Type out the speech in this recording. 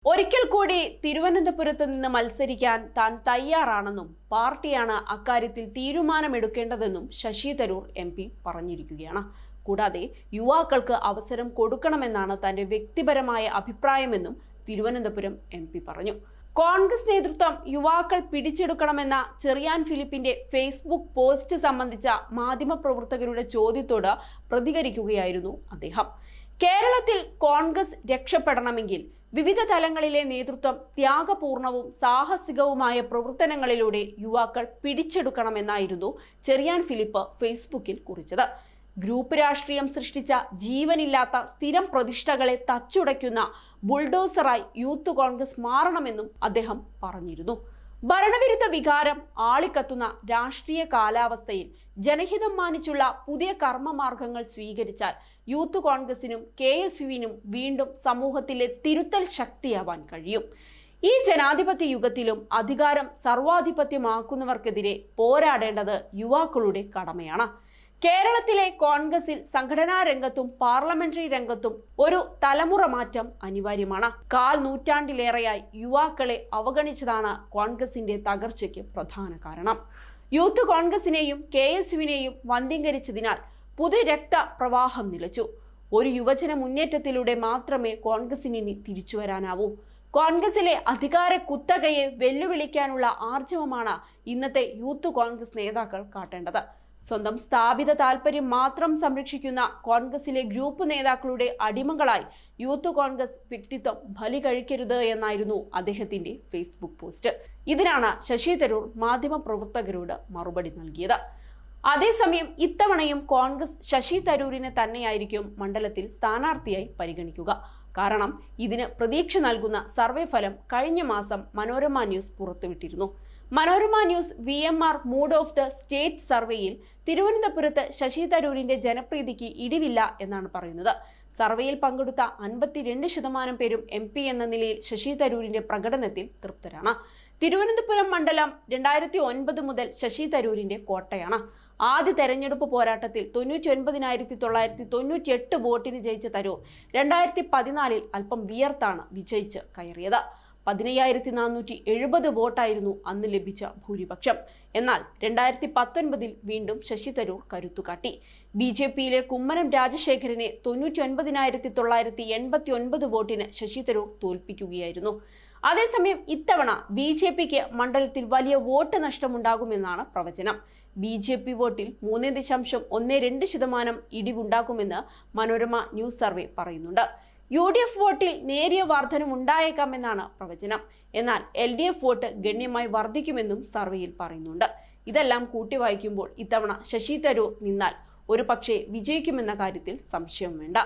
ഒരിക്കൽ കൂടി തിരുവനന്തപുരത്ത് നിന്ന് മത്സരിക്കാൻ താൻ തയ്യാറാണെന്നും പാർട്ടിയാണ് അക്കാര്യത്തിൽ തീരുമാനമെടുക്കേണ്ടതെന്നും ശശി തരൂർ MP പറഞ്ഞിരിക്കുകയാണ്. കൂടാതെ യുവാക്കൾക്ക് അവസരം കൊടുക്കണമെന്നാണ് തന്റെ വ്യക്തിപരമായ അഭിപ്രായമെന്നും തിരുവനന്തപുരം MP പറഞ്ഞു. കോൺഗ്രസ് നേതൃത്വം യുവാക്കൾ പിടിച്ചെടുക്കണമെന്ന ചെറിയാൻ ഫിലിപ്പിന്റെ ഫേസ്ബുക്ക് പോസ്റ്റ് സംബന്ധിച്ച മാധ്യമപ്രവർത്തകരുടെ ചോദ്യത്തോട് പ്രതികരിക്കുകയായിരുന്നു അദ്ദേഹം. കേരളത്തിൽ കോൺഗ്രസ് രക്ഷപ്പെടണമെങ്കിൽ വിവിധ തലങ്ങളിലെ നേതൃത്വം ത്യാഗപൂർണവും സാഹസികവുമായ പ്രവർത്തനങ്ങളിലൂടെ യുവാക്കൾ പിടിച്ചെടുക്കണമെന്നായിരുന്നു ചെറിയാൻ ഫിലിപ്പ് ഫേസ്ബുക്കിൽ കുറിച്ചത്. ഗ്രൂപ്പ് രാഷ്ട്രീയം സൃഷ്ടിച്ച ജീവനില്ലാത്ത സ്ഥിരം പ്രതിഷ്ഠകളെ തച്ചുടയ്ക്കുന്ന ബുൾഡോസറായി യൂത്ത് കോൺഗ്രസ് മാറണമെന്നും അദ്ദേഹം പറഞ്ഞിരുന്നു. ഭരണവിരുദ്ധ വികാരം ആളിക്കത്തുന്ന രാഷ്ട്രീയ കാലാവസ്ഥയിൽ ജനഹിതം മാനിച്ചുള്ള പുതിയ കർമ്മമാർഗങ്ങൾ സ്വീകരിച്ചാൽ യൂത്ത് കോൺഗ്രസിനും KSUവിനും വീണ്ടും സമൂഹത്തിലെ തിരുത്തൽ ശക്തിയാവാൻ കഴിയും. ഈ ജനാധിപത്യ യുഗത്തിലും അധികാരം സർവാധിപത്യമാക്കുന്നവർക്കെതിരെ പോരാടേണ്ടത് യുവാക്കളുടെ കടമയാണ്. കേരളത്തിലെ കോൺഗ്രസിൽ സംഘടനാ രംഗത്തും പാർലമെന്ററി രംഗത്തും ഒരു തലമുറ മാറ്റം അനിവാര്യമാണ്. 1/4 നൂറ്റാണ്ടിലേറെയായി യുവാക്കളെ അവഗണിച്ചതാണ് കോൺഗ്രസിന്റെ തകർച്ചയ്ക്ക് പ്രധാന കാരണം. യൂത്ത് കോൺഗ്രസിനെയും KSUവിനെയും വന്ധ്യംകരിച്ചതിനാൽ പുതുരക്ത പ്രവാഹം നിലച്ചു. ഒരു യുവജന മുന്നേറ്റത്തിലൂടെ മാത്രമേ കോൺഗ്രസിന് ഇനി തിരിച്ചു വരാനാവൂ. കോൺഗ്രസിലെ അധികാര കുത്തകയെ വെല്ലുവിളിക്കാനുള്ള ആർജവമാണ് ഇന്നത്തെ യൂത്ത് കോൺഗ്രസ് നേതാക്കൾ കാട്ടേണ്ടത്. സ്വന്തം സ്ഥാപിത താല്പര്യം മാത്രം സംരക്ഷിക്കുന്ന കോൺഗ്രസിലെ ഗ്രൂപ്പ് നേതാക്കളുടെ അടിമകളായി യൂത്ത് കോൺഗ്രസ് വ്യക്തിത്വം ബലി കഴിക്കരുത് എന്നായിരുന്നു അദ്ദേഹത്തിന്റെ ഫേസ്ബുക്ക് പോസ്റ്റ്. ഇതിനാണ് ശശി തരൂർ മാധ്യമപ്രവർത്തകരോട് മറുപടി നൽകിയത്. അതേസമയം ഇത്തവണയും കോൺഗ്രസ് ശശി തരൂരിനെ തന്നെയായിരിക്കും മണ്ഡലത്തിൽ സ്ഥാനാർത്ഥിയായി പരിഗണിക്കുക. കാരണം ഇതിന് പ്രതീക്ഷ നൽകുന്ന സർവേ ഫലം കഴിഞ്ഞ മാസം മനോരമ ന്യൂസ് പുറത്തുവിട്ടിരുന്നു. Manorama news VMR mood of the state സർവേയിൽ തിരുവനന്തപുരത്ത് ശശി തരൂരിന്റെ ജനപ്രീതിക്ക് ഇടിവില്ല എന്നാണ് പറയുന്നത്. സർവേയിൽ പങ്കെടുത്ത 52% പേരും MP എന്ന നിലയിൽ ശശി തരൂരിന്റെ പ്രകടനത്തിൽ തൃപ്തരാണ്. തിരുവനന്തപുരം മണ്ഡലം 2009 മുതൽ ശശി തരൂരിന്റെ കോട്ടയാണ്. ആദ്യ തെരഞ്ഞെടുപ്പ് പോരാട്ടത്തിൽ 99,998 വോട്ടിന് ജയിച്ച തരൂർ 2014 അല്പം വിയർത്താണ് വിജയിച്ച് കയറിയത്. 15,470 വോട്ടായിരുന്നു അന്ന് ലഭിച്ച ഭൂരിപക്ഷം. എന്നാൽ 2019 വീണ്ടും ശശി തരൂർ കരുത്തുകാട്ടി. BJPയിലെ കുമ്മനം രാജശേഖരനെ 99,989 വോട്ടിന് ശശി തരൂർ തോൽപ്പിക്കുകയായിരുന്നു. അതേസമയം ഇത്തവണ BJPക്ക് മണ്ഡലത്തിൽ വലിയ വോട്ട് നഷ്ടമുണ്ടാകുമെന്നാണ് പ്രവചനം. BJP വോട്ടിൽ 3.12% ഇടിവുണ്ടാകുമെന്ന് മനോരമ ന്യൂസ് സർവേ പറയുന്നുണ്ട്. UDF വോട്ടിൽ നേരിയ വർധനമുണ്ടായേക്കാമെന്നാണ് പ്രവചനം. എന്നാൽ LDF വോട്ട് ഗണ്യമായി വർദ്ധിക്കുമെന്നും സർവേയിൽ പറയുന്നുണ്ട്. ഇതെല്ലാം കൂട്ടി വായിക്കുമ്പോൾ ഇത്തവണ ശശി തരൂർ നിന്നാൽ ഒരുപക്ഷെ വിജയിക്കുമെന്ന കാര്യത്തിൽ സംശയം വേണ്ട.